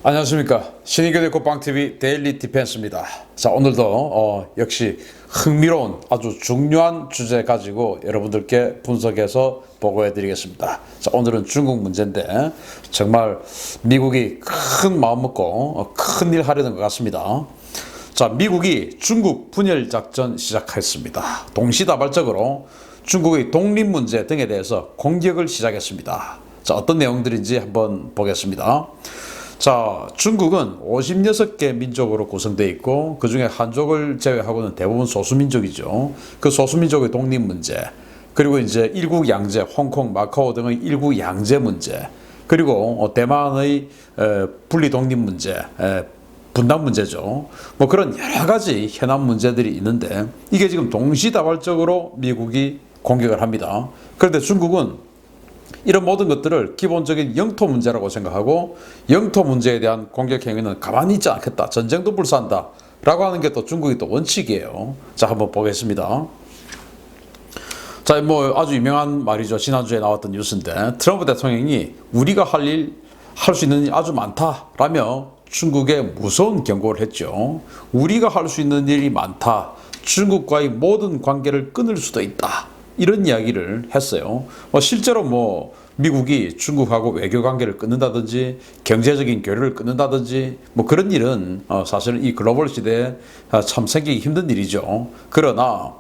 안녕하십니까. 신의교대 빵TV 데일리 디펜스입니다. 자, 오늘도 역시 흥미로운 아주 중요한 주제 가지고 여러분들께 분석해서 보고해 드리겠습니다. 자, 오늘은 중국 문제인데 정말 미국이 큰 마음 먹고 큰 일 하려는 것 같습니다. 자, 미국이 중국 분열 작전 시작했습니다. 동시다발적으로 중국의 독립 문제 등에 대해서 공격을 시작했습니다. 자, 어떤 내용들인지 한번 보겠습니다. 자, 중국은 56개 민족으로 구성되어 있고 그 중에 한족을 제외하고는 대부분 소수민족이죠. 그 소수민족의 독립 문제, 그리고 이제 일국 양제, 홍콩, 마카오 등의 일국 양제 문제, 그리고 대만의 분리 독립 문제, 분단 문제죠. 뭐 그런 여러 가지 현안 문제들이 있는데 이게 지금 동시다발적으로 미국이 공격을 합니다. 그런데 중국은 이런 모든 것들을 기본적인 영토 문제라고 생각하고 영토 문제에 대한 공격 행위는 가만히 있지 않겠다. 전쟁도 불사한다. 라고 하는 게 또 중국의 또 원칙이에요. 자, 한번 보겠습니다. 자, 뭐 아주 유명한 말이죠. 지난주에 나왔던 뉴스인데 트럼프 대통령이 우리가 할 수 있는 일이 아주 많다라며 중국에 무서운 경고를 했죠. 우리가 할 수 있는 일이 많다. 중국과의 모든 관계를 끊을 수도 있다. 이런 이야기를 했어요. 실제로 미국이 중국하고 외교 관계를 끊는다든지 경제적인 교류를 끊는다든지 그런 일은 사실 이 글로벌 시대에 참 생기기 힘든 일이죠. 그러나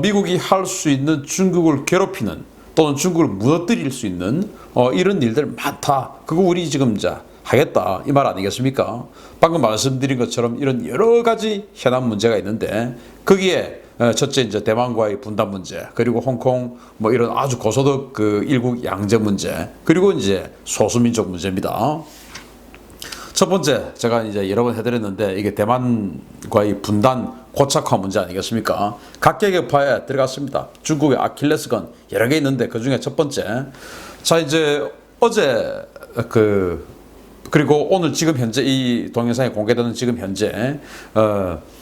미국이 할 수 있는 중국을 괴롭히는 또는 중국을 무너뜨릴 수 있는 이런 일들 많다. 그거 우리 지금 하겠다 이 말 아니겠습니까? 방금 말씀드린 것처럼 이런 여러 가지 현안 문제가 있는데 거기에 첫째 이제 대만과의 분단 문제, 그리고 홍콩 이런 아주 고소득 그 일국 양제 문제, 그리고 이제 소수민족 문제입니다. 첫 번째 제가 이제 여러 번 해드렸는데 이게 대만과의 분단 고착화 문제 아니겠습니까? 각계격파에 들어갔습니다. 중국의 아킬레스건 여러 개 있는데 그 중에 첫 번째. 자, 이제 어제 그리고 오늘 지금 현재 이 동영상이 공개되는 지금 현재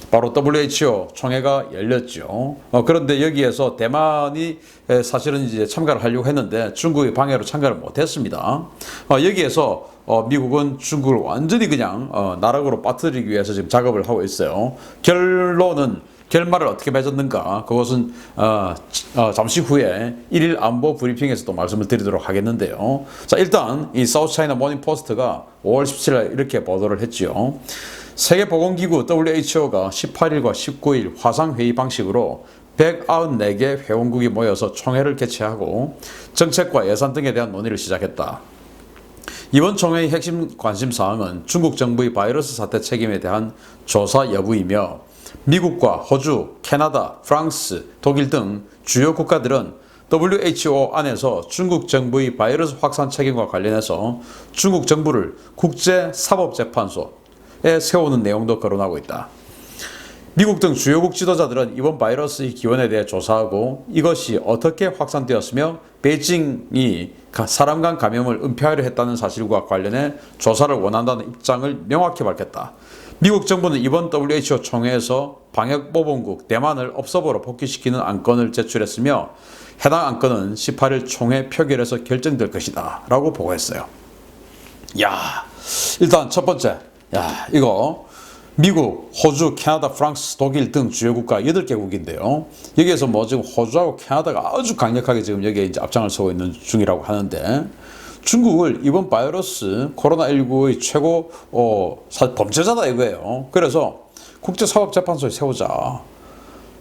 바로 WHO 총회가 열렸죠. 그런데 여기에서 대만이 사실은 이제 참가를 하려고 했는데 중국의 방해로 참가를 못했습니다. 여기에서 미국은 중국을 완전히 그냥 나락으로 빠뜨리기 위해서 지금 작업을 하고 있어요. 결말을 어떻게 맺었는가? 그것은 잠시 후에 1일 안보 브리핑에서 또 말씀을 드리도록 하겠는데요. 자, 일단 이 사우스 차이나 모닝 포스트가 5월 17일 이렇게 보도를 했지요. 세계보건기구 WHO가 18일과 19일 화상회의 방식으로 194개 회원국이 모여서 총회를 개최하고 정책과 예산 등에 대한 논의를 시작했다. 이번 총회의 핵심 관심사항은 중국 정부의 바이러스 사태 책임에 대한 조사 여부이며 미국과 호주, 캐나다, 프랑스, 독일 등 주요 국가들은 WHO 안에서 중국 정부의 바이러스 확산 책임과 관련해서 중국 정부를 국제사법재판소에 세우는 내용도 거론하고 있다. 미국 등 주요국 지도자들은 이번 바이러스의 기원에 대해 조사하고 이것이 어떻게 확산되었으며 베이징이 사람 간 감염을 은폐하려 했다는 사실과 관련해 조사를 원한다는 입장을 명확히 밝혔다. 미국 정부는 이번 WHO 총회에서 방역보건국 대만을 업소보로 복귀시키는 안건을 제출했으며 해당 안건은 18일 총회 표결에서 결정될 것이다 라고 보고했어요. 일단 첫 번째, 이거 미국, 호주, 캐나다, 프랑스, 독일 등 주요 국가 8개국인데요. 여기에서 지금 호주하고 캐나다가 아주 강력하게 지금 여기에 이제 앞장을 서고 있는 중이라고 하는데 중국을 이번 바이러스 코로나19의 최고 범죄자다 이거예요. 그래서 국제사법재판소에 세우자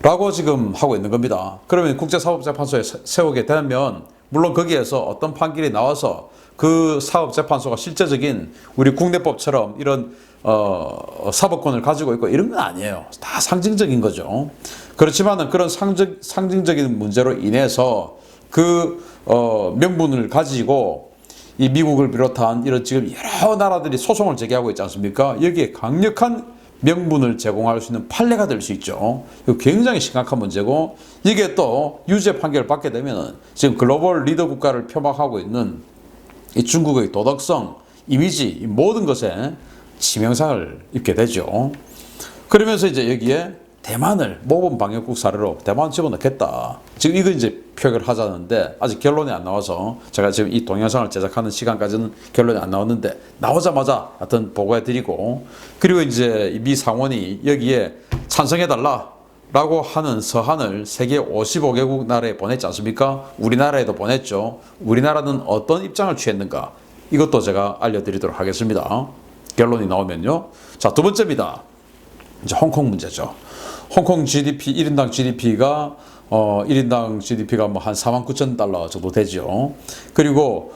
라고 지금 하고 있는 겁니다. 그러면 국제사법재판소에 세우게 되면 물론 거기에서 어떤 판결이 나와서 그 사법재판소가 실제적인 우리 국내법처럼 이런 사법권을 가지고 있고 이런 건 아니에요. 다 상징적인 거죠. 그렇지만은 그런 상징적인 문제로 인해서 그 명분을 가지고 이 미국을 비롯한 이런 지금 여러 나라들이 소송을 제기하고 있지 않습니까? 여기에 강력한 명분을 제공할 수 있는 판례가 될 수 있죠. 이거 굉장히 심각한 문제고 이게 또 유죄 판결을 받게 되면 지금 글로벌 리더 국가를 표방하고 있는 이 중국의 도덕성, 이미지 이 모든 것에 치명상을 입게 되죠. 그러면서 이제 여기에 대만을 모범 방역국 사례로 대만 집어넣겠다. 지금 이거 이제 표결을 하자는데 아직 결론이 안 나와서 제가 지금 이 동영상을 제작하는 시간까지는 결론이 안 나왔는데 나오자마자 하여튼 보고해 드리고, 그리고 이제 미 상원이 여기에 찬성해달라 라고 하는 서한을 세계 55개국 나라에 보냈지 않습니까? 우리나라에도 보냈죠. 우리나라는 어떤 입장을 취했는가? 이것도 제가 알려드리도록 하겠습니다. 결론이 나오면요. 자, 두 번째입니다. 이제 홍콩 문제죠. 홍콩 GDP, 1인당 GDP가 1인당 GDP가 뭐 한 49,000달러 정도 되죠. 그리고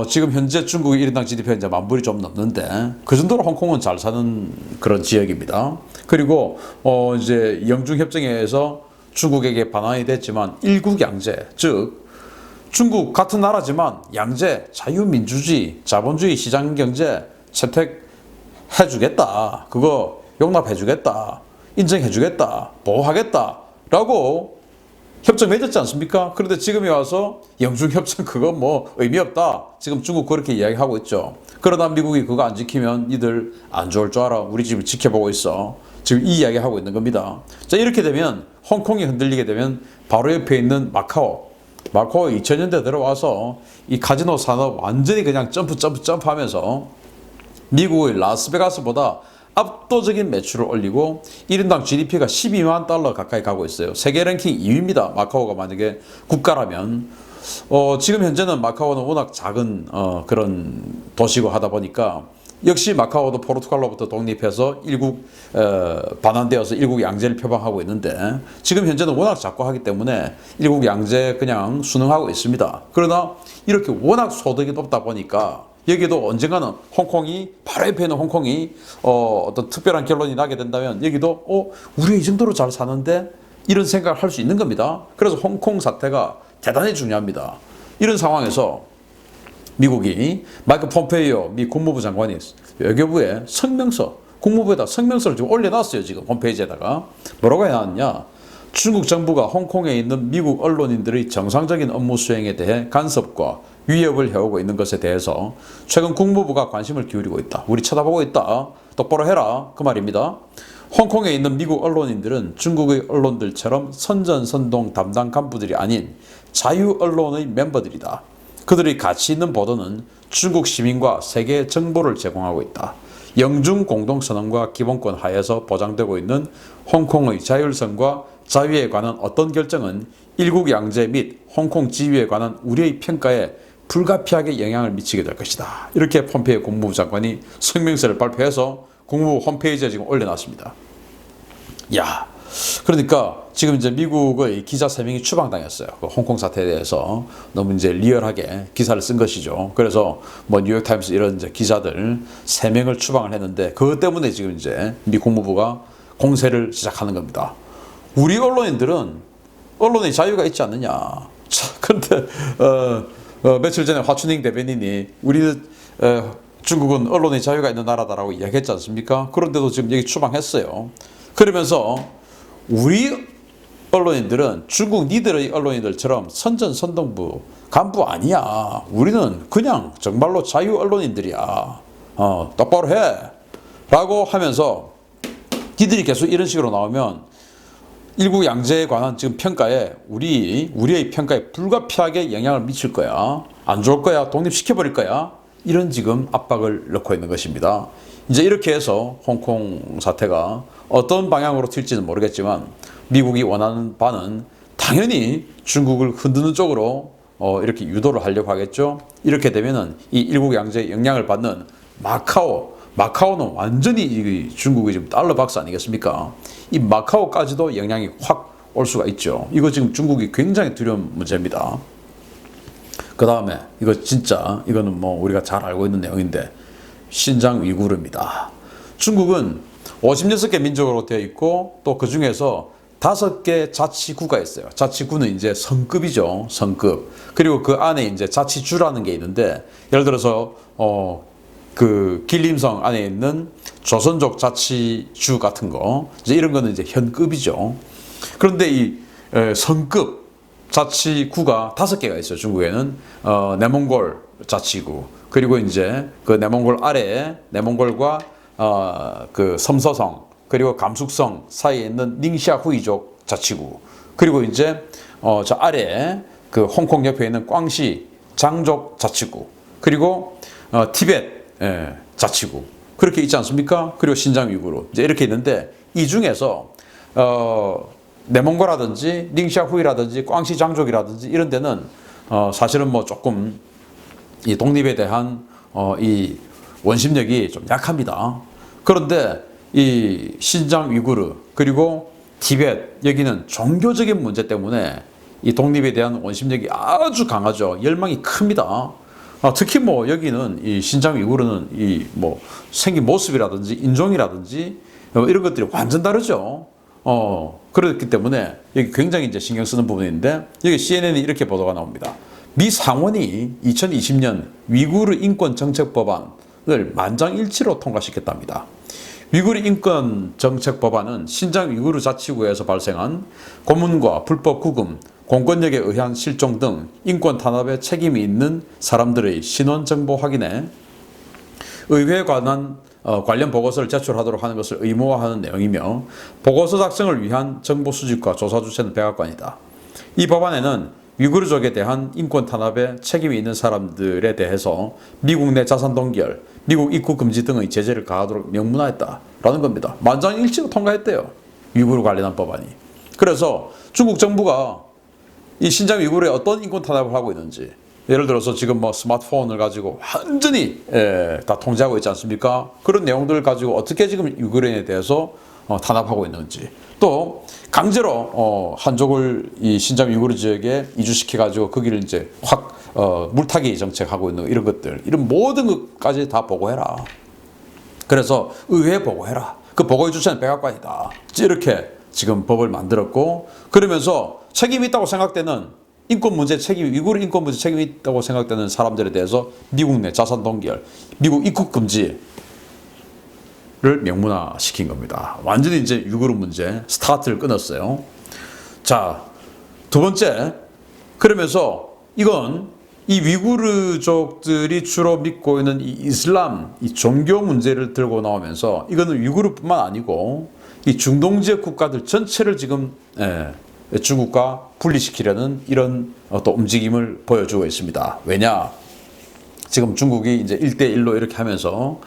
지금 현재 중국의 1인당 GDP가 이제 10,000불이 좀 넘는데 그 정도로 홍콩은 잘 사는 그런 지역입니다. 그리고 이제 영중협정에서 중국에게 반환이 됐지만 일국 양제, 즉 중국 같은 나라지만 양제, 자유민주주의, 자본주의 시장경제 채택해주겠다. 그거 용납해주겠다. 인정해주겠다. 보호하겠다라고 협정 맺었지 않습니까? 그런데 지금에 와서 영중협정 그거 뭐 의미 없다. 지금 중국 그렇게 이야기하고 있죠. 그러다 미국이 그거 안 지키면 니들 안 좋을 줄 알아. 우리 집을 지켜보고 있어. 지금 이 이야기하고 있는 겁니다. 자, 이렇게 되면 홍콩이 흔들리게 되면 바로 옆에 있는 마카오 2000년대 들어와서 이 카지노 산업 완전히 그냥 점프 하면서 미국의 라스베가스보다 압도적인 매출을 올리고 1인당 GDP가 12만 달러 가까이 가고 있어요. 세계 랭킹 2위입니다. 마카오가 만약에 국가라면. 지금 현재는 마카오는 워낙 작은 그런 도시고 하다 보니까 역시 마카오도 포르투갈로부터 독립해서 일국 반환되어서 일국 양제를 표방하고 있는데 지금 현재는 워낙 작고 하기 때문에 일국 양제 그냥 순응하고 있습니다. 그러나 이렇게 워낙 소득이 높다 보니까 여기도 언젠가는 홍콩이 바로 옆에 있는 홍콩이 어떤 특별한 결론이 나게 된다면 여기도 우리 이 정도로 잘 사는데 이런 생각을 할 수 있는 겁니다. 그래서 홍콩 사태가 대단히 중요합니다. 이런 상황에서 미국이 마이크 폼페이오 미 국무부 장관이 외교부에 국무부에다 성명서를 지금 올려놨어요. 지금 홈페이지에다가 뭐라고 해놨냐? 중국 정부가 홍콩에 있는 미국 언론인들의 정상적인 업무 수행에 대해 간섭과 위협을 해오고 있는 것에 대해서 최근 국무부가 관심을 기울이고 있다. 우리 쳐다보고 있다. 똑바로 해라. 그 말입니다. 홍콩에 있는 미국 언론인들은 중국의 언론들처럼 선전선동 담당 간부들이 아닌 자유 언론의 멤버들이다. 그들의 가치 있는 보도는 중국 시민과 세계 정보를 제공하고 있다. 영중 공동선언과 기본권 하에서 보장되고 있는 홍콩의 자율성과 자유에 관한 어떤 결정은 일국 양제 및 홍콩 지위에 관한 우리의 평가에 불가피하게 영향을 미치게 될 것이다. 이렇게 폼페이오 국무부 장관이 성명서를 발표해서 국무부 홈페이지에 지금 올려놨습니다. 야, 그러니까 지금 이제 미국의 기자 3명이 추방당했어요. 그 홍콩 사태에 대해서 너무 이제 리얼하게 기사를 쓴 것이죠. 그래서 뭐 뉴욕타임스 이런 이제 기자들 3명을 추방을 했는데 그것 때문에 지금 이제 미 국무부가 공세를 시작하는 겁니다. 우리 언론인들은 언론의 자유가 있지 않느냐. 자, 그런데 며칠 전에 화춘행 대변인이 중국은 언론의 자유가 있는 나라다라고 이야기했지 않습니까? 그런데도 지금 여기 추방했어요. 그러면서 우리 언론인들은 중국 니들의 언론인들처럼 선전선동부 간부 아니야. 우리는 그냥 정말로 자유 언론인들이야. 똑바로 해. 라고 하면서 니들이 계속 이런 식으로 나오면 일국 양제에 관한 지금 평가에 우리의 평가에 불가피하게 영향을 미칠 거야. 안 좋을 거야. 독립시켜버릴 거야. 이런 지금 압박을 넣고 있는 것입니다. 이제 이렇게 해서 홍콩 사태가 어떤 방향으로 튈지는 모르겠지만 미국이 원하는 바는 당연히 중국을 흔드는 쪽으로 이렇게 유도를 하려고 하겠죠. 이렇게 되면은 이 일국 양제의 영향을 받는 마카오는 완전히 중국의 지금 달러 박스 아니겠습니까? 이 마카오까지도 영향이 확 올 수가 있죠. 이거 지금 중국이 굉장히 두려운 문제입니다. 그 다음에 이거는 뭐 우리가 잘 알고 있는 내용인데 신장 위구르입니다. 중국은 56개 민족으로 되어 있고 또 그 중에서 5개 자치구가 있어요. 자치구는 이제 성급이죠. 성급. 그리고 그 안에 이제 자치주라는 게 있는데 예를 들어서 그 길림성 안에 있는 조선족 자치주 같은 거 이제 이런 거는 이제 현급이죠. 그런데 이 성급 자치구가 5개가 있어요. 중국에는 내몽골 자치구 그리고 이제 그 내몽골 아래에 내몽골과 그 섬서성 그리고 감숙성 사이에 있는 닝샤 후이족 자치구 그리고 이제 저 아래에 그 홍콩 옆에 있는 꽝시 장족 자치구, 그리고 티벳 자치구, 그렇게 있지 않습니까? 그리고 신장 위구르, 이제 이렇게 있는데, 이 중에서 내몽고라든지 닝샤후이라든지 꽝시 장족이라든지 이런 데는 사실은 뭐 조금 이 독립에 대한 이 원심력이 좀 약합니다. 그런데 이 신장 위구르 그리고 티벳, 여기는 종교적인 문제 때문에 이 독립에 대한 원심력이 아주 강하죠. 열망이 큽니다. 특히 뭐 여기는 이 신장 위구르는 이 뭐 생긴 모습이라든지 인종이라든지 이런 것들이 완전 다르죠. 그렇기 때문에 여기 굉장히 이제 신경 쓰는 부분인데, 여기 CNN이 이렇게 보도가 나옵니다. 미 상원이 2020년 위구르 인권 정책 법안을 만장일치로 통과시켰답니다. 위구르 인권 정책 법안은 신장 위구르 자치구에서 발생한 고문과 불법 구금, 공권력에 의한 실종 등 인권 탄압에 책임이 있는 사람들의 신원 정보 확인에 의회에 관련 보고서를 제출하도록 하는 것을 의무화하는 내용이며, 보고서 작성을 위한 정보 수집과 조사 주체는 백악관이다. 이 법안에는 위구르족에 대한 인권 탄압에 책임이 있는 사람들에 대해서 미국 내 자산 동결, 미국 입국 금지 등의 제재를 가하도록 명문화했다라는 겁니다. 만장일치로 통과했대요. 위구르 관련한 법안이. 그래서 중국 정부가 이 신장 위구르에 어떤 인권 탄압을 하고 있는지, 예를 들어서 지금 뭐 스마트폰을 가지고 완전히 다 통제하고 있지 않습니까? 그런 내용들을 가지고 어떻게 지금 위구르에 대해서 탄압하고 있는지, 또 강제로 한족을 이 신장 위구르 지역에 이주시켜 가지고 거기를 이제 확 물타기 정책하고 있는 이런 것들, 이런 모든 것까지 다 보고해라. 그래서 의회에 보고해라. 그 보고의 주체는 백악관이다. 이렇게 지금 법을 만들었고, 그러면서 책임이 있다고 생각되는 인권 문제 책임, 위구르 인권 문제 책임이 있다고 생각되는 사람들에 대해서 미국 내 자산 동결, 미국 입국 금지를 명문화시킨 겁니다. 완전히 이제 위구르 문제 스타트를 끊었어요. 자, 두 번째, 그러면서 이건 이 위구르족들이 주로 믿고 있는 이 이슬람, 이 종교 문제를 들고 나오면서, 이거는 위구르뿐만 아니고 이 중동 지역 국가들 전체를 지금 중국과 분리시키려는 이런 또 움직임을 보여주고 있습니다. 왜냐? 지금 중국이 이제 1대1로 이렇게 하면서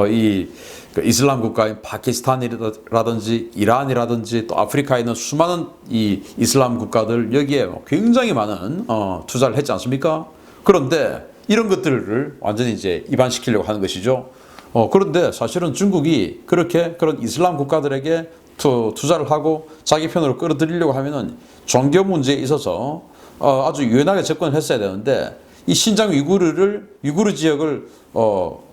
이 이슬람 국가인 파키스탄이라든지 이란이라든지 또 아프리카에 있는 수많은 이 이슬람 국가들, 여기에 굉장히 많은 투자를 했지 않습니까? 그런데 이런 것들을 완전히 이제 이반시키려고 하는 것이죠. 그런데 사실은 중국이 그렇게 그런 이슬람 국가들에게 투자를 하고 자기 편으로 끌어들이려고 하면은 종교 문제에 있어서 아주 유연하게 접근을 했어야 되는데, 이 신장 위구르 지역을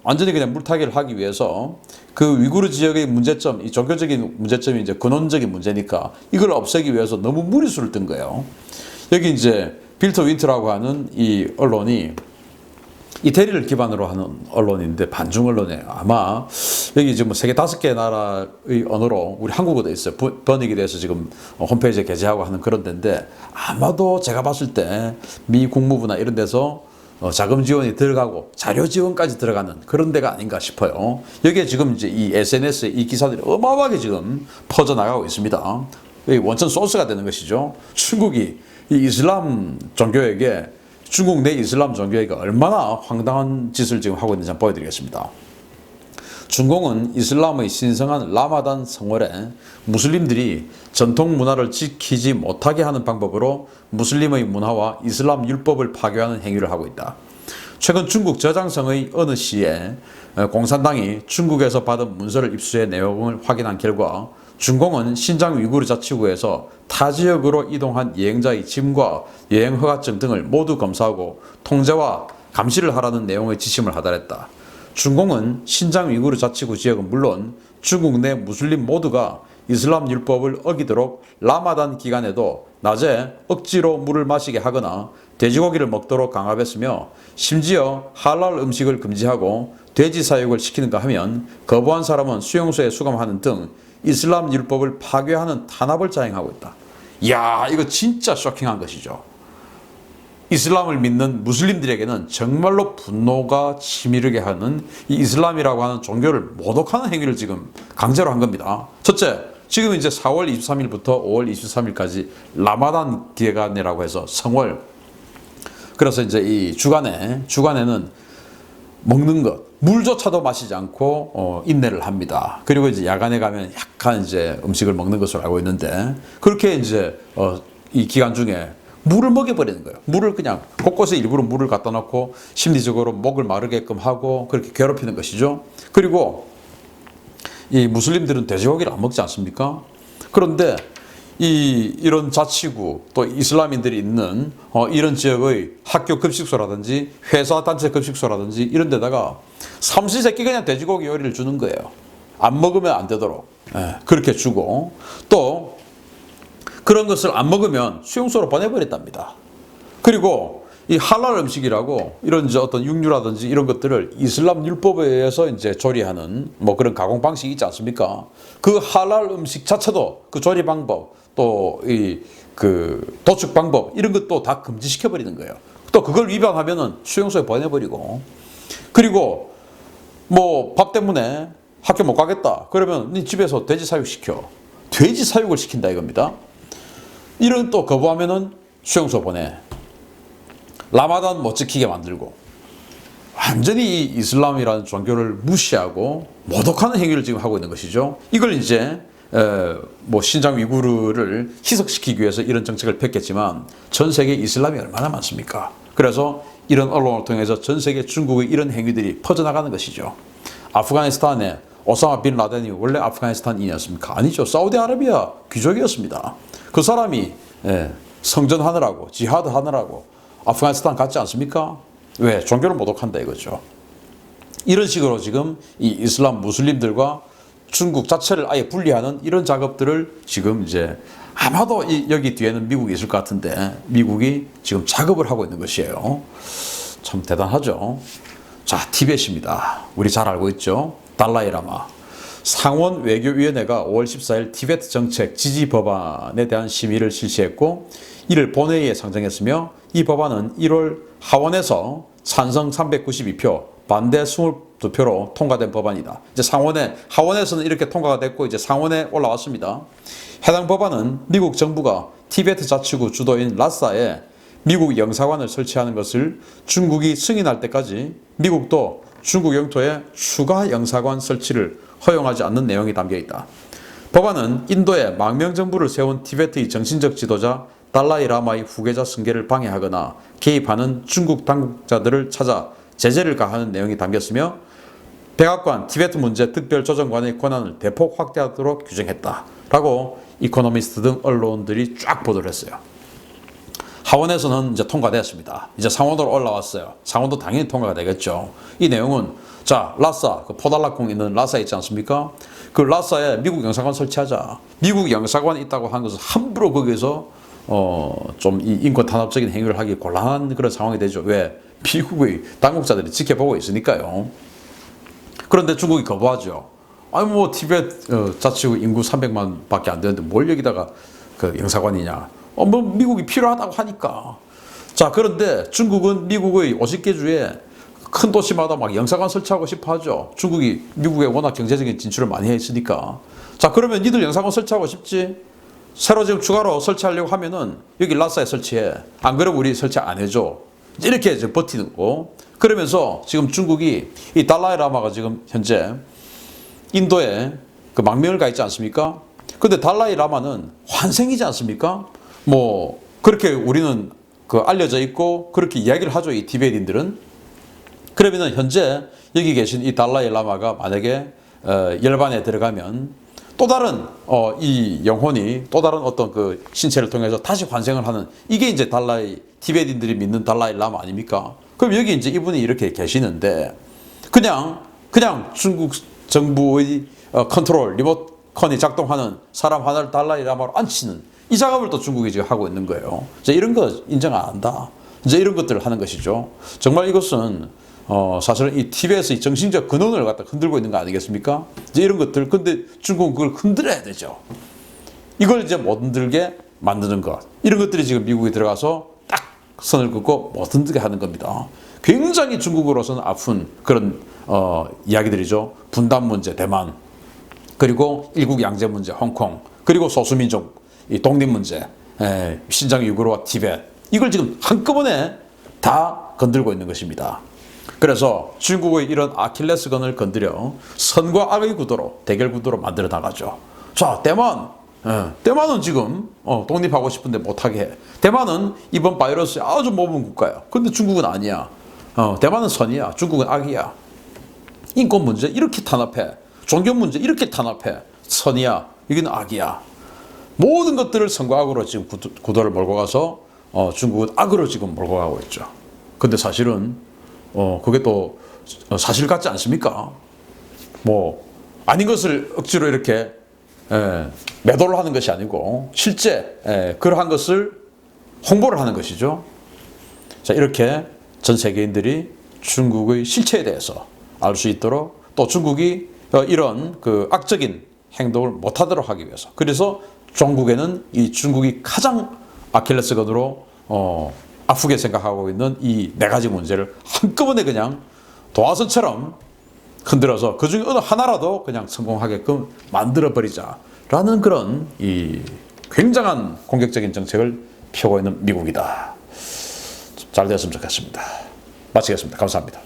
완전히 그냥 물타기를 하기 위해서 그 위구르 지역의 문제점, 이 종교적인 문제점이 이제 근원적인 문제니까 이걸 없애기 위해서 너무 무리수를 뜬 거예요. 여기 이제 빌터 윈트라고 하는 이 언론이 이태리를 기반으로 하는 언론인데, 반중 언론이에요. 아마 여기 지금 세계 5개 나라의 언어로 우리 한국어도 있어요. 번역이 돼서 지금 홈페이지에 게재하고 하는 그런 데인데, 아마도 제가 봤을 때 미 국무부나 이런 데서 자금 지원이 들어가고 자료 지원까지 들어가는 그런 데가 아닌가 싶어요. 여기에 지금 이제 이 SNS에 이 기사들이 어마어마하게 지금 퍼져나가고 있습니다. 여기 원천 소스가 되는 것이죠. 중국이 이 이슬람 종교에게, 중국 내 이슬람 종교가 얼마나 황당한 짓을 지금 하고 있는지 한번 보여드리겠습니다. 중공은 이슬람의 신성한 라마단 성월에 무슬림들이 전통 문화를 지키지 못하게 하는 방법으로 무슬림의 문화와 이슬람 율법을 파괴하는 행위를 하고 있다. 최근 중국 저장성의 어느 시에 공산당이 중국에서 받은 문서를 입수해 내용을 확인한 결과, 중공은 신장 위구르 자치구에서 타 지역으로 이동한 여행자의 짐과 여행 허가증 등을 모두 검사하고 통제와 감시를 하라는 내용의 지침을 하달했다. 중공은 신장 위구르 자치구 지역은 물론 중국 내 무슬림 모두가 이슬람 율법을 어기도록 라마단 기간에도 낮에 억지로 물을 마시게 하거나 돼지고기를 먹도록 강압했으며, 심지어 할랄 음식을 금지하고 돼지 사육을 시키는가 하면 거부한 사람은 수용소에 수감하는 등 이슬람 율법을 파괴하는 탄압을 자행하고 있다. 이야, 이거 진짜 쇼킹한 것이죠. 이슬람을 믿는 무슬림들에게는 정말로 분노가 치밀게 하는 이 이슬람이라고 하는 종교를 모독하는 행위를 지금 강제로 한 겁니다. 첫째, 지금 이제 4월 23일부터 5월 23일까지 라마단 기간이라고 해서 성월, 그래서 이제 이 주간에는 먹는 것, 물조차도 마시지 않고 인내를 합니다. 그리고 이제 야간에 가면 약간 이제 음식을 먹는 것으로 알고 있는데, 그렇게 이제 이 기간 중에 물을 먹여버리는 거예요. 물을 그냥 곳곳에 일부러 물을 갖다 놓고 심리적으로 목을 마르게끔 하고 그렇게 괴롭히는 것이죠. 그리고 이 무슬림들은 돼지고기를 안 먹지 않습니까? 그런데 이런 자치구 또 이슬람인들이 있는 이런 지역의 학교 급식소라든지 회사 단체 급식소라든지 이런 데다가 삼시세끼 그냥 돼지고기 요리를 주는 거예요. 안 먹으면 안 되도록 그렇게 주고, 또 그런 것을 안 먹으면 수용소로 보내버렸답니다. 그리고 이 할랄 음식이라고 이런 이제 어떤 육류라든지 이런 것들을 이슬람 율법에 의해서 이제 조리하는 뭐 그런 가공 방식이 있지 않습니까? 그 할랄 음식 자체도 그 조리 방법 또 그 도축 방법 이런 것도 다 금지시켜 버리는 거예요. 또 그걸 위반하면은 수용소에 보내버리고, 그리고 뭐 밥 때문에 학교 못 가겠다 그러면 네 집에서 돼지 사육 시켜, 돼지 사육을 시킨다 이겁니다. 이런 또 거부하면은 수용소 보내, 라마단 못 지키게 만들고, 완전히 이 이슬람이라는 종교를 무시하고 모독하는 행위를 지금 하고 있는 것이죠. 이걸 이제 뭐 신장 위구르를 희석시키기 위해서 이런 정책을 폈겠지만 전 세계 이슬람이 얼마나 많습니까? 그래서 이런 언론을 통해서 전 세계 중국의 이런 행위들이 퍼져나가는 것이죠. 아프가니스탄에 오사마 빈 라덴이 원래 아프가니스탄인이었습니까? 아니죠. 사우디아라비아 귀족이었습니다. 그 사람이 성전하느라고 지하드 하느라고 아프가니스탄 갔지 않습니까? 왜? 종교를 모독한다 이거죠. 이런 식으로 지금 이 이슬람 무슬림들과 중국 자체를 아예 분리하는 이런 작업들을 지금 이제 아마도 여기 뒤에는 미국이 있을 것 같은데 미국이 지금 작업을 하고 있는 것이에요. 참 대단하죠. 자, 티벳입니다. 우리 잘 알고 있죠. 달라이라마. 상원 외교위원회가 5월 14일 티베트 정책 지지 법안에 대한 심의를 실시했고 이를 본회의에 상정했으며 이 법안은 1월 하원에서 찬성 392표, 반대 22표로 통과된 법안이다. 이제 하원에서는 이렇게 통과가 됐고 이제 상원에 올라왔습니다. 해당 법안은 미국 정부가 티베트 자치구 주도인 라사에 미국 영사관을 설치하는 것을 중국이 승인할 때까지 미국도 중국 영토에 추가 영사관 설치를 허용하지 않는 내용이 담겨 있다. 법안은 인도에 망명정부를 세운 티베트의 정신적 지도자 달라이 라마의 후계자 승계를 방해하거나 개입하는 중국 당국자들을 찾아 제재를 가하는 내용이 담겼으며 백악관 티베트 문제 특별조정관의 권한을 대폭 확대하도록 규정했다라고 이코노미스트 등 언론들이 쫙 보도를 했어요. 하원에서는 이제 통과되었습니다. 이제 상원으로 올라왔어요. 상원도 당연히 통과가 되겠죠. 이 내용은 자, 라사, 그 포달라궁 있는 라사 있지 않습니까? 그 라사에 미국 영사관 설치하자. 미국 영사관이 있다고 한 것은 함부로 거기서 좀 이 인권 탄압적인 행위를 하기 곤란한 그런 상황이 되죠. 왜? 미국의 당국자들이 지켜보고 있으니까요. 그런데 중국이 거부하죠. 아니 뭐 티베트 자치구 인구 300만 밖에 안 되는데 뭘 여기다가 그 영사관이냐. 뭐 미국이 필요하다고 하니까. 자, 그런데 중국은 미국의 50개 주에 큰 도시마다 막 영사관 설치하고 싶어 하죠. 중국이 미국에 워낙 경제적인 진출을 많이 했으니까. 자, 그러면 니들 영사관 설치하고 싶지? 새로 지금 추가로 설치하려고 하면은 여기 라사에 설치해. 안 그러면 우리 설치 안 해줘. 이렇게 이제 버티는 거. 그러면서 지금 중국이 이 달라이 라마가 지금 현재 인도에 그 망명을 가 있지 않습니까? 근데 달라이 라마는 환생이지 않습니까? 뭐 그렇게 우리는 그 알려져 있고 그렇게 이야기를 하죠. 이 티베트인들은. 그러면은 현재 여기 계신 이 달라이 라마가 만약에 열반에 들어가면 또 다른 이 영혼이 또 다른 어떤 그 신체를 통해서 다시 환생을 하는 이게 이제 티베트인들이 믿는 달라이 라마 아닙니까? 그럼 여기 이제 이분이 이렇게 계시는데 그냥 중국 정부의 컨트롤 리모컨이 작동하는 사람 하나를 달라이 라마로 앉히는 이 작업을 또 중국이 지금 하고 있는 거예요. 이제 이런 거 인정 안 한다. 이제 이런 것들을 하는 것이죠. 정말 이것은 사실은 이 티베트의 정신적 근원을 갖다 흔들고 있는 거 아니겠습니까? 이제 이런 것들. 근데 중국은 그걸 흔들어야 되죠. 이걸 이제 못 흔들게 만드는 것. 이런 것들이 지금 미국이 들어가서 딱 선을 긋고 못 흔들게 하는 겁니다. 굉장히 중국으로서는 아픈 그런 이야기들이죠. 분단 문제, 대만. 그리고 일국 양제 문제, 홍콩. 그리고 소수민족, 이 독립 문제, 신장 위구르와 티베트. 이걸 지금 한꺼번에 다 건들고 있는 것입니다. 그래서 중국의 이런 아킬레스건을 건드려 선과 악의 구도로, 대결 구도로 만들어 나가죠. 자, 대만은 지금 독립하고 싶은데 못하게 해. 대만은 이번 바이러스에 아주 모범 국가야. 근데 중국은 아니야. 대만은 선이야. 중국은 악이야. 인권 문제 이렇게 탄압해. 종교 문제 이렇게 탄압해. 선이야. 여기는 악이야. 모든 것들을 선과 악으로 지금 구도를 몰고 가서 중국은 악으로 지금 몰고 가고 있죠. 근데 사실은 그게 또 사실 같지 않습니까? 뭐 아닌 것을 억지로 이렇게 매도를 하는 것이 아니고 실제 그러한 것을 홍보를 하는 것이죠. 자, 이렇게 전 세계인들이 중국의 실체에 대해서 알 수 있도록 또 중국이 이런 그 악적인 행동을 못하도록 하기 위해서, 그래서 중국에는 이 중국이 가장 아킬레스건으로 아프게 생각하고 있는 이 네 가지 문제를 한꺼번에 그냥 도화선처럼 흔들어서 그 중에 어느 하나라도 그냥 성공하게끔 만들어버리자라는 그런 이 굉장한 공격적인 정책을 펴고 있는 미국이다. 잘 되었으면 좋겠습니다. 마치겠습니다. 감사합니다.